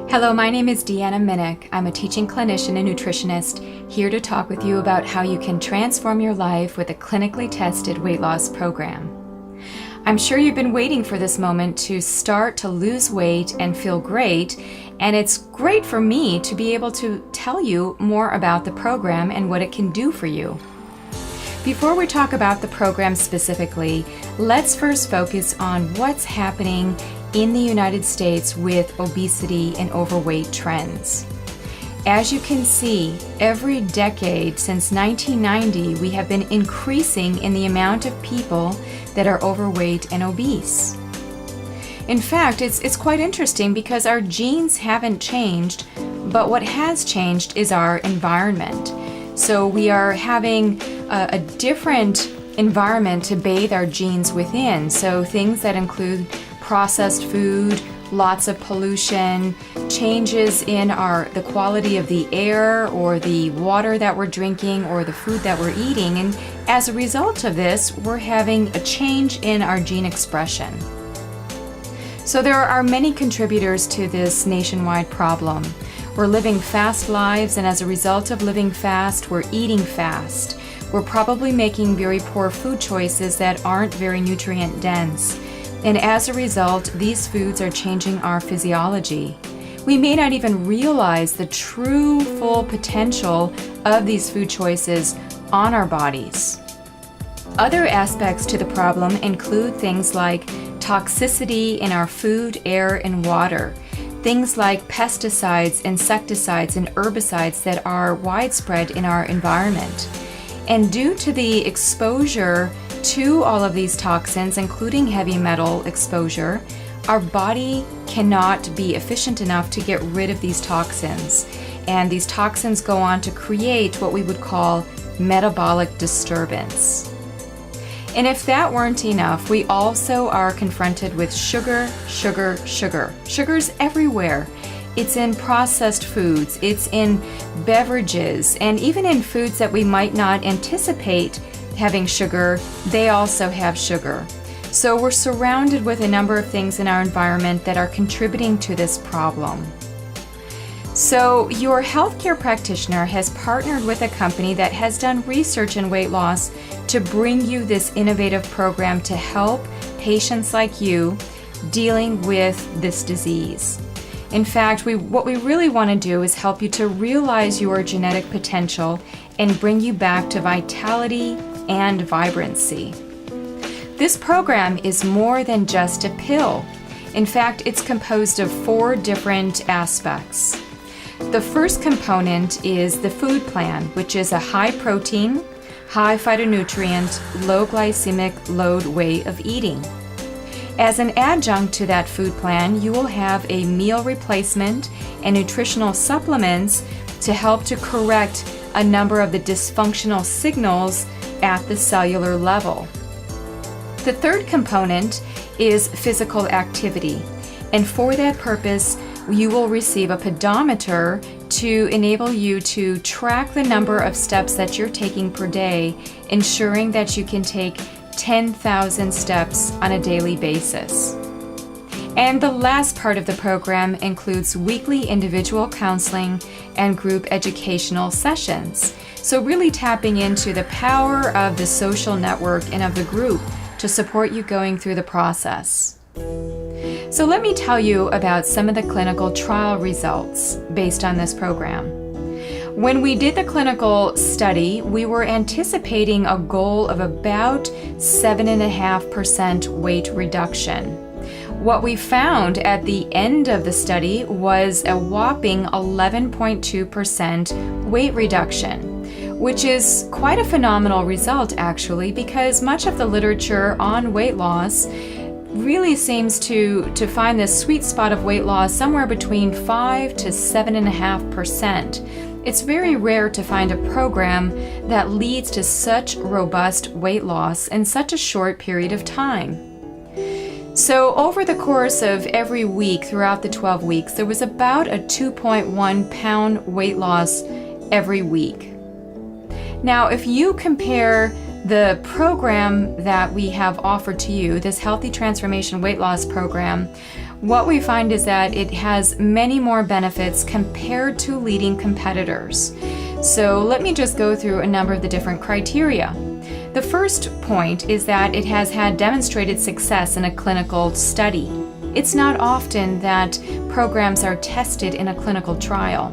Hello, my name is Deanna Minnick. I'm a teaching clinician and nutritionist here to talk with you about how you can transform your life with a clinically tested weight loss program. I'm sure you've been waiting for this moment to start to lose weight and feel great, and it's great for me to be able to tell you more about the program and what it can do for you. Before we talk about the program specifically, let's first focus on what's happening in the United States with obesity and overweight trends. As you can see, every decade since 1990, we have been increasing in the amount of people that are overweight and obese. In fact, it's quite interesting because our genes haven't changed, but what has changed is our environment. So we are having a different environment to bathe our genes within. So things that include processed food, lots of pollution, changes in the quality of the air or the water that we're drinking or the food that we're eating. And as a result of this, we're having a change in our gene expression. So there are many contributors to this nationwide problem. We're living fast lives, and as a result of living fast, we're eating fast. We're probably making very poor food choices that aren't very nutrient dense. And as a result, these foods are changing our physiology. We may not even realize the true full potential of these food choices on our bodies. Other aspects to the problem include things like toxicity in our food, air, and water. Things like pesticides, insecticides, and herbicides that are widespread in our environment. And due to the exposure to all of these toxins, including heavy metal exposure, our body cannot be efficient enough to get rid of these toxins. And these toxins go on to create what we would call metabolic disturbance. And if that weren't enough, we also are confronted with sugar. Sugar's everywhere. It's in processed foods, it's in beverages, and even in foods that we might not anticipate having sugar, they also have sugar. So we're surrounded with a number of things in our environment that are contributing to this problem. So your healthcare practitioner has partnered with a company that has done research in weight loss to bring you this innovative program to help patients like you dealing with this disease. In fact, what we really want to do is help you to realize your genetic potential and bring you back to vitality and vibrancy. This program is more than just a pill. In fact, it's composed of 4 different aspects. The first component is the food plan, which is a high protein, high phytonutrient, low glycemic load way of eating. As an adjunct to that food plan, you will have a meal replacement and nutritional supplements to help to correct a number of the dysfunctional signals at the cellular level. The third component is physical activity, and for that purpose, you will receive a pedometer to enable you to track the number of steps that you're taking per day, ensuring that you can take 10,000 steps on a daily basis. And the last part of the program includes weekly individual counseling and group educational sessions. So really tapping into the power of the social network and of the group to support you going through the process. So let me tell you about some of the clinical trial results based on this program. When we did the clinical study, we were anticipating a goal of about 7.5% weight reduction. What we found at the end of the study was a whopping 11.2% weight reduction, which is quite a phenomenal result actually, because much of the literature on weight loss really seems to find this sweet spot of weight loss somewhere between 5 to 7.5%. It's very rare to find a program that leads to such robust weight loss in such a short period of time. So over the course of every week throughout the 12 weeks, there was about a 2.1 pound weight loss every week. Now, if you compare the program that we have offered to you, this Healthy Transformation Weight Loss Program, what we find is that it has many more benefits compared to leading competitors. So let me just go through a number of the different criteria. The first point is that it has had demonstrated success in a clinical study. It's not often that programs are tested in a clinical trial.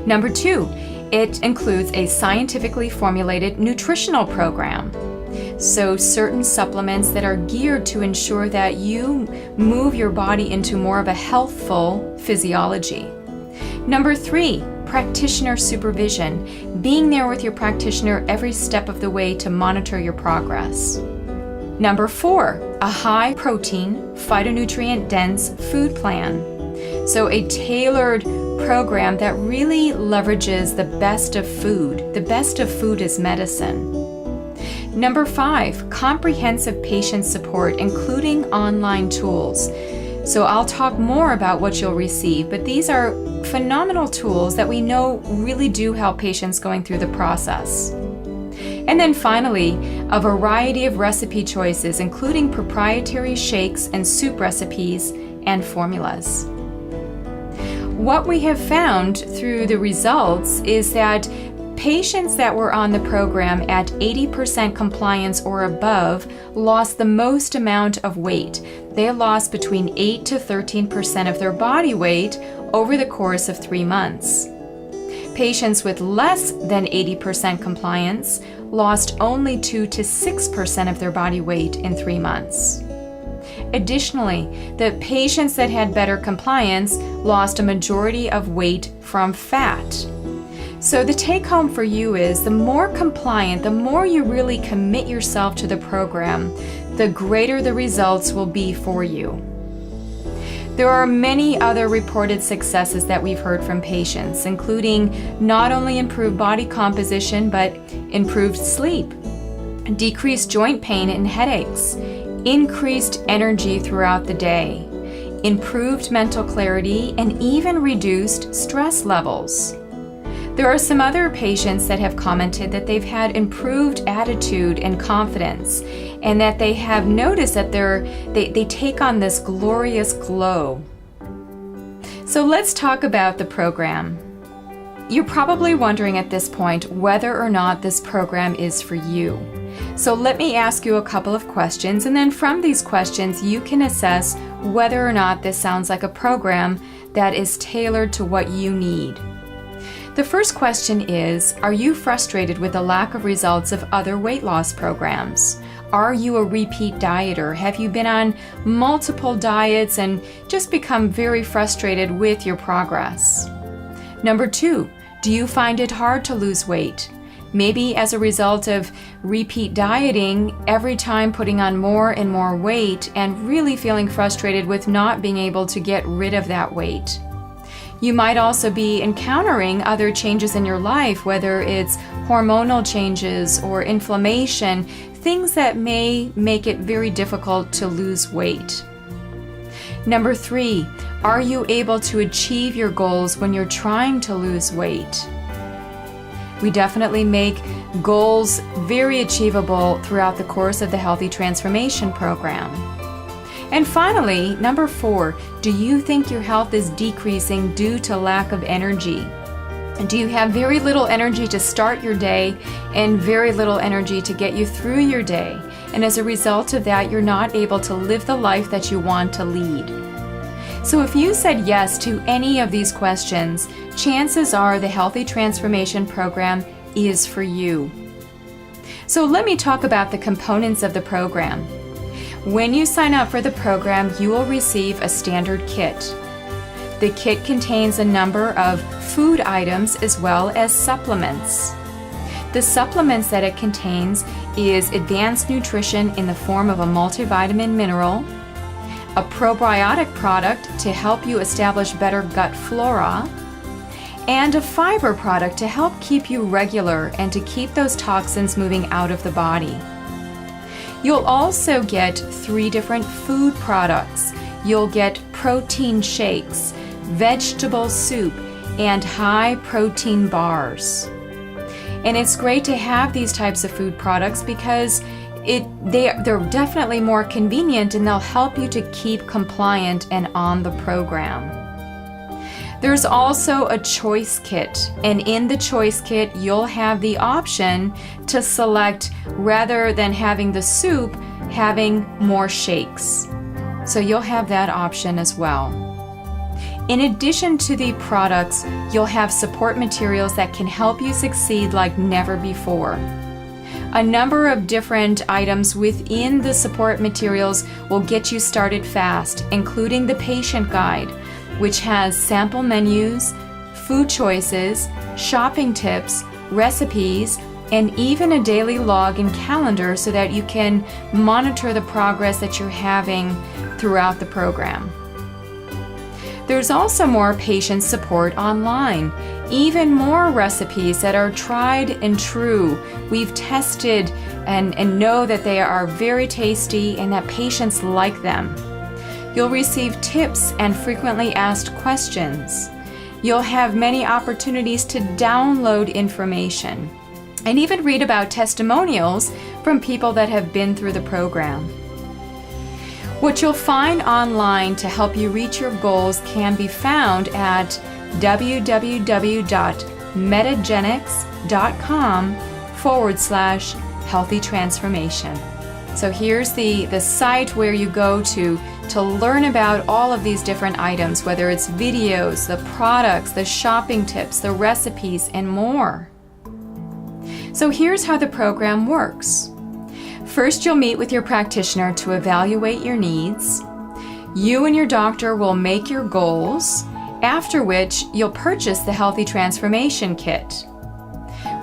Number 2, it includes a scientifically formulated nutritional program. So certain supplements that are geared to ensure that you move your body into more of a healthful physiology. Number 3, practitioner supervision, being there with your practitioner every step of the way to monitor your progress. Number 4, a high protein, phytonutrient dense food plan. So a tailored program that really leverages the best of food. The best of food is medicine. Number 5, comprehensive patient support, including online tools. So I'll talk more about what you'll receive, but these are phenomenal tools that we know really do help patients going through the process. And then finally, a variety of recipe choices, including proprietary shakes and soup recipes and formulas. What we have found through the results is that patients that were on the program at 80% compliance or above lost the most amount of weight. They lost between 8 to 13% of their body weight over the course of 3 months. Patients with less than 80% compliance lost only 2 to 6% of their body weight in 3 months. Additionally, the patients that had better compliance lost a majority of weight from fat. So the take home for you is the more compliant, the more you really commit yourself to the program, the greater the results will be for you. There are many other reported successes that we've heard from patients, including not only improved body composition, but improved sleep, decreased joint pain and headaches, increased energy throughout the day, improved mental clarity, and even reduced stress levels. There are some other patients that have commented that they've had improved attitude and confidence, and that they have noticed that they take on this glorious glow. So let's talk about the program. You're probably wondering at this point whether or not this program is for you. So let me ask you a couple of questions, and then from these questions you can assess whether or not this sounds like a program that is tailored to what you need. The first question is, are you frustrated with the lack of results of other weight loss programs? Are you a repeat dieter? Have you been on multiple diets and just become very frustrated with your progress? Number 2, do you find it hard to lose weight? Maybe as a result of repeat dieting, every time putting on more and more weight and really feeling frustrated with not being able to get rid of that weight. You might also be encountering other changes in your life, whether it's hormonal changes or inflammation, things that may make it very difficult to lose weight. Number 3, are you able to achieve your goals when you're trying to lose weight? We definitely make goals very achievable throughout the course of the Healthy Transformation Program. And finally, number 4, do you think your health is decreasing due to lack of energy? Do you have very little energy to start your day and very little energy to get you through your day? And as a result of that, you're not able to live the life that you want to lead. So if you said yes to any of these questions, chances are the Healthy Transformation Program is for you. So let me talk about the components of the program. When you sign up for the program, you will receive a standard kit. The kit contains a number of food items as well as supplements. The supplements that it contains is advanced nutrition in the form of a multivitamin mineral, a probiotic product to help you establish better gut flora, and a fiber product to help keep you regular and to keep those toxins moving out of the body. You'll also get 3 different food products. You'll get protein shakes, vegetable soup, and high protein bars. And it's great to have these types of food products because they're definitely more convenient, and they'll help you to keep compliant and on the program. There's also a choice kit, and in the choice kit you'll have the option to select, rather than having the soup, having more shakes. So you'll have that option as well. In addition to the products, you'll have support materials that can help you succeed like never before. A number of different items within the support materials will get you started fast, including the patient guide, which has sample menus, food choices, shopping tips, recipes, and even a daily log and calendar so that you can monitor the progress that you're having throughout the program. There's also more patient support online, even more recipes that are tried and true. We've tested and know that they are very tasty and that patients like them. You'll receive tips and frequently asked questions. You'll have many opportunities to download information and even read about testimonials from people that have been through the program. What you'll find online to help you reach your goals can be found at www.metagenics.com/healthy transformation. So here's the site where you go to learn about all of these different items, whether it's videos, the products, the shopping tips, the recipes, and more. So here's how the program works. First, you'll meet with your practitioner to evaluate your needs. You and your doctor will make your goals, after which you'll purchase the Healthy Transformation Kit.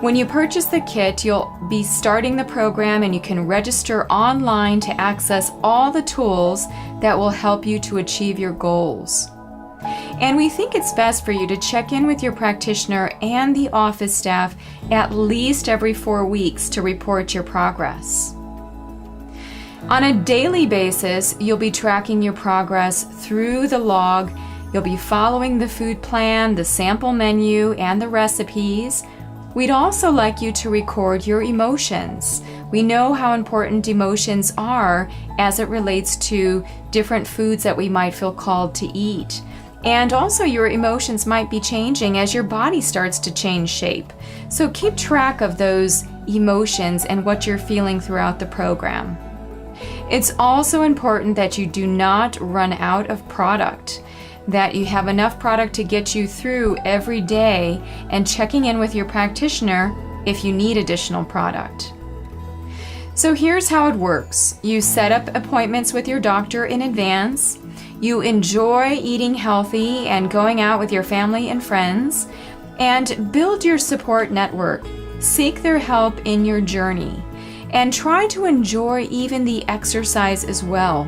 When you purchase the kit, you'll be starting the program, and you can register online to access all the tools that will help you to achieve your goals. And we think it's best for you to check in with your practitioner and the office staff at least every 4 weeks to report your progress. On a daily basis, you'll be tracking your progress through the log. You'll be following the food plan, the sample menu, and the recipes. We'd also like you to record your emotions. We know how important emotions are as it relates to different foods that we might feel called to eat. And also your emotions might be changing as your body starts to change shape. So keep track of those emotions and what you're feeling throughout the program. It's also important that you do not run out of product, that you have enough product to get you through every day, and checking in with your practitioner if you need additional product. So here's how it works. You set up appointments with your doctor in advance. You enjoy eating healthy and going out with your family and friends, and build your support network. Seek their help in your journey, and try to enjoy even the exercise as well.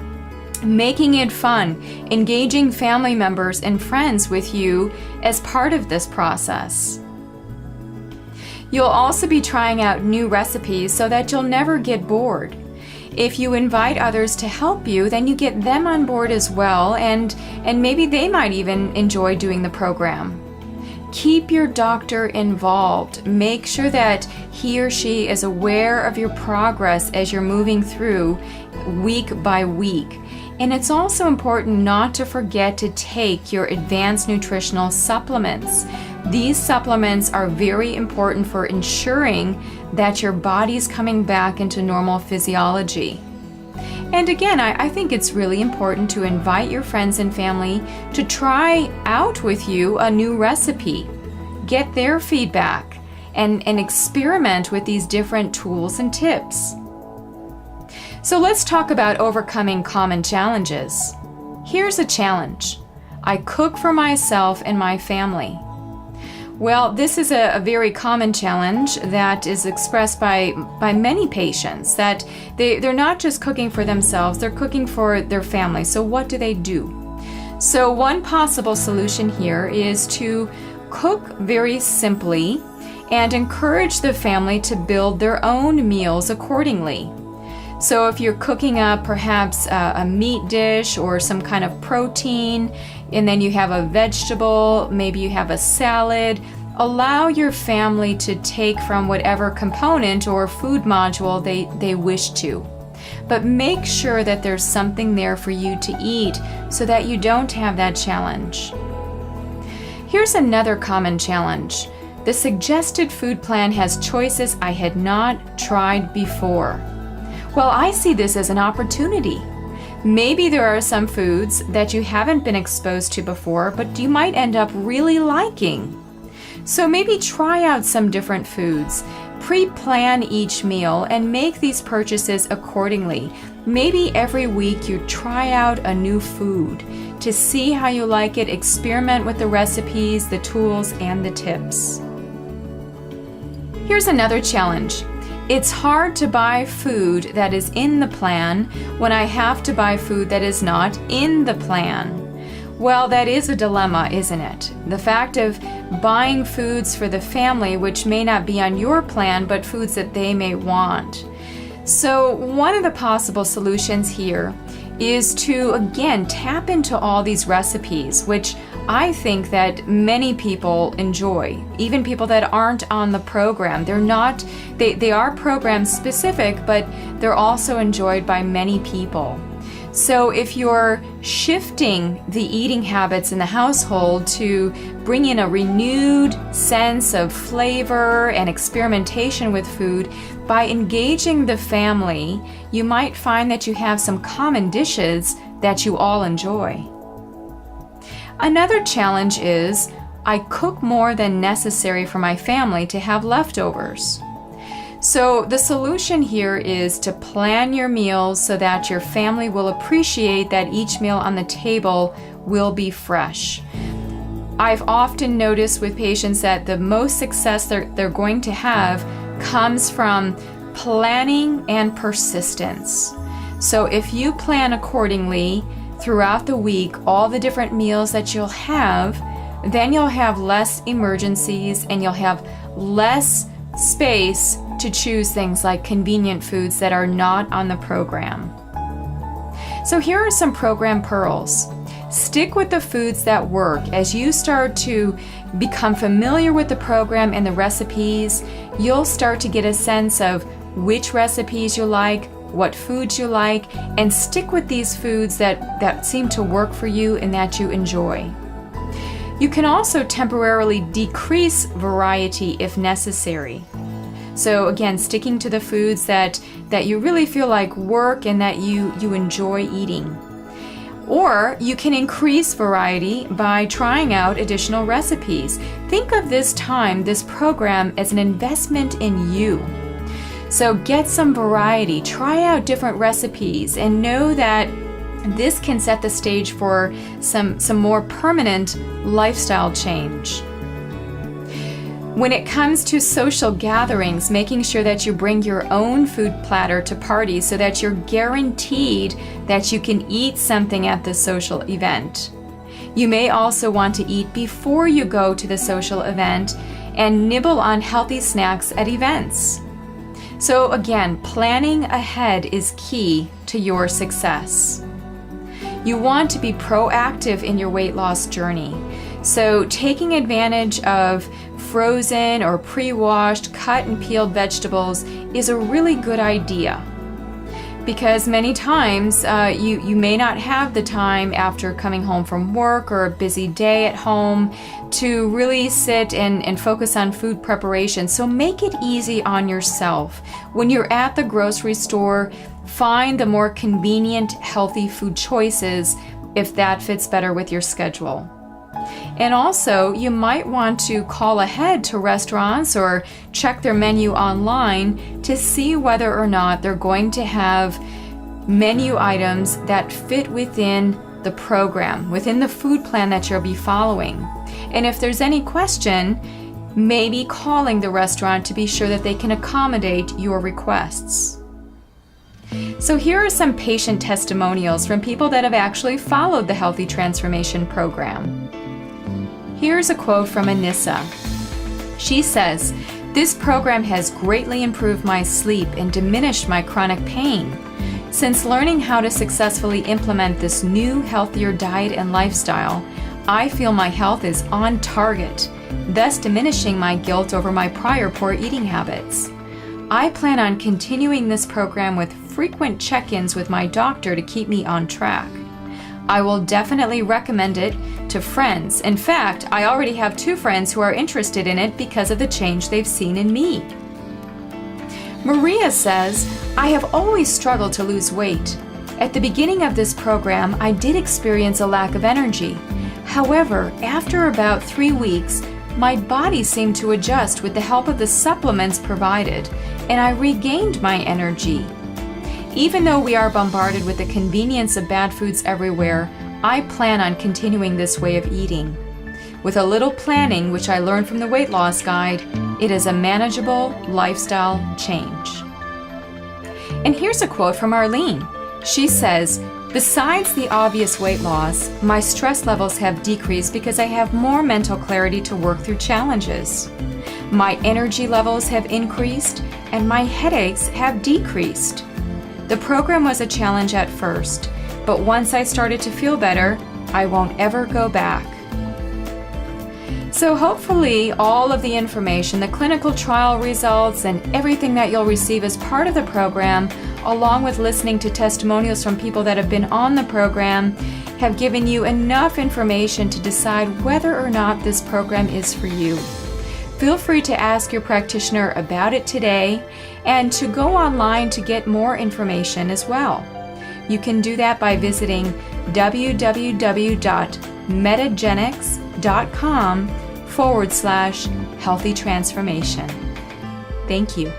Making it fun, engaging family members and friends with you as part of this process. You'll also be trying out new recipes so that you'll never get bored. If you invite others to help you, then you get them on board as well, and maybe they might even enjoy doing the program. Keep your doctor involved. Make sure that he or she is aware of your progress as you're moving through week by week. And it's also important not to forget to take your advanced nutritional supplements. These supplements are very important for ensuring that your body's coming back into normal physiology. And again, I think it's really important to invite your friends and family to try out with you a new recipe. Get their feedback and experiment with these different tools and tips. So let's talk about overcoming common challenges. Here's a challenge. I cook for myself and my family. Well, this is a very common challenge that is expressed by many patients, that they're not just cooking for themselves, they're cooking for their family. So what do? So one possible solution here is to cook very simply and encourage the family to build their own meals accordingly. So if you're cooking up perhaps a meat dish or some kind of protein, and then you have a vegetable, maybe you have a salad, Allow your family to take from whatever component or food module they wish to. But make sure that there's something there for you to eat so that you don't have that challenge. Here's another common challenge. The suggested food plan has choices I had not tried before. Well, I see this as an opportunity. Maybe there are some foods that you haven't been exposed to before, but you might end up really liking. So maybe try out some different foods. Pre-plan each meal and make these purchases accordingly. Maybe every week you try out a new food to see how you like it, experiment with the recipes, the tools, and the tips. Here's another challenge. It's hard to buy food that is in the plan when I have to buy food that is not in the plan. Well, that is a dilemma, isn't it? The fact of buying foods for the family which may not be on your plan, but foods that they may want. So one of the possible solutions here is to, again, tap into all these recipes, which I think that many people enjoy, even people that aren't on the program. They are program specific, but they're also enjoyed by many people. So if you're shifting the eating habits in the household to bring in a renewed sense of flavor and experimentation with food, by engaging the family, you might find that you have some common dishes that you all enjoy. Another challenge is I cook more than necessary for my family to have leftovers. So the solution here is to plan your meals so that your family will appreciate that each meal on the table will be fresh. I've often noticed with patients that the most success they're going to have comes from planning and persistence. So if you plan accordingly throughout the week, all the different meals that you'll have, then you'll have less emergencies and you'll have less space to choose things like convenient foods that are not on the program. So here are some program pearls. Stick with the foods that work. As you start to become familiar with the program and the recipes, you'll start to get a sense of which recipes you like, what foods you like, and stick with these foods that seem to work for you and that you enjoy. You can also temporarily decrease variety if necessary. So again, sticking to the foods that you really feel like work and that you enjoy eating. Or you can increase variety by trying out additional recipes. Think of this program as an investment in you. So get some variety, try out different recipes, and know that this can set the stage for some more permanent lifestyle change. When it comes to social gatherings, making sure that you bring your own food platter to parties so that you're guaranteed that you can eat something at the social event. You may also want to eat before you go to the social event and nibble on healthy snacks at events. So again, planning ahead is key to your success. You want to be proactive in your weight loss journey. So taking advantage of frozen or pre-washed, cut and peeled vegetables is a really good idea. Because many times you may not have the time after coming home from work or a busy day at home to really sit and focus on food preparation. So make it easy on yourself. When you're at the grocery store, find the more convenient, healthy food choices if that fits better with your schedule. And also, you might want to call ahead to restaurants or check their menu online to see whether or not they're going to have menu items that fit within the program, within the food plan that you'll be following. And if there's any question, maybe calling the restaurant to be sure that they can accommodate your requests. So here are some patient testimonials from people that have actually followed the Healthy Transformation Program. Here's a quote from Anissa. She says, "This program has greatly improved my sleep and diminished my chronic pain. Since learning how to successfully implement this new, healthier diet and lifestyle, I feel my health is on target thus diminishing my guilt over my prior poor eating habits. I plan on continuing this program with frequent check-ins with my doctor to keep me on track. I will definitely recommend it to friends. In fact, I already have 2 friends who are interested in it because of the change they've seen in me. Maria says, I have always struggled to lose weight. At the beginning of this program, I did experience a lack of energy. However, after about 3 weeks, my body seemed to adjust with the help of the supplements provided, and I regained my energy. Even though we are bombarded with the convenience of bad foods everywhere, I plan on continuing this way of eating. With a little planning, which I learned from the Weight Loss Guide, it is a manageable lifestyle change. And here's a quote from Arlene. She says, besides the obvious weight loss, my stress levels have decreased because I have more mental clarity to work through challenges. My energy levels have increased and my headaches have decreased. The program was a challenge at first, but once I started to feel better, I won't ever go back. So hopefully all of the information, the clinical trial results, and everything that you'll receive as part of the program, along with listening to testimonials from people that have been on the program, have given you enough information to decide whether or not this program is for you. Feel free to ask your practitioner about it today and to go online to get more information as well. You can do that by visiting www.metagenics.com/healthy transformation. Thank you.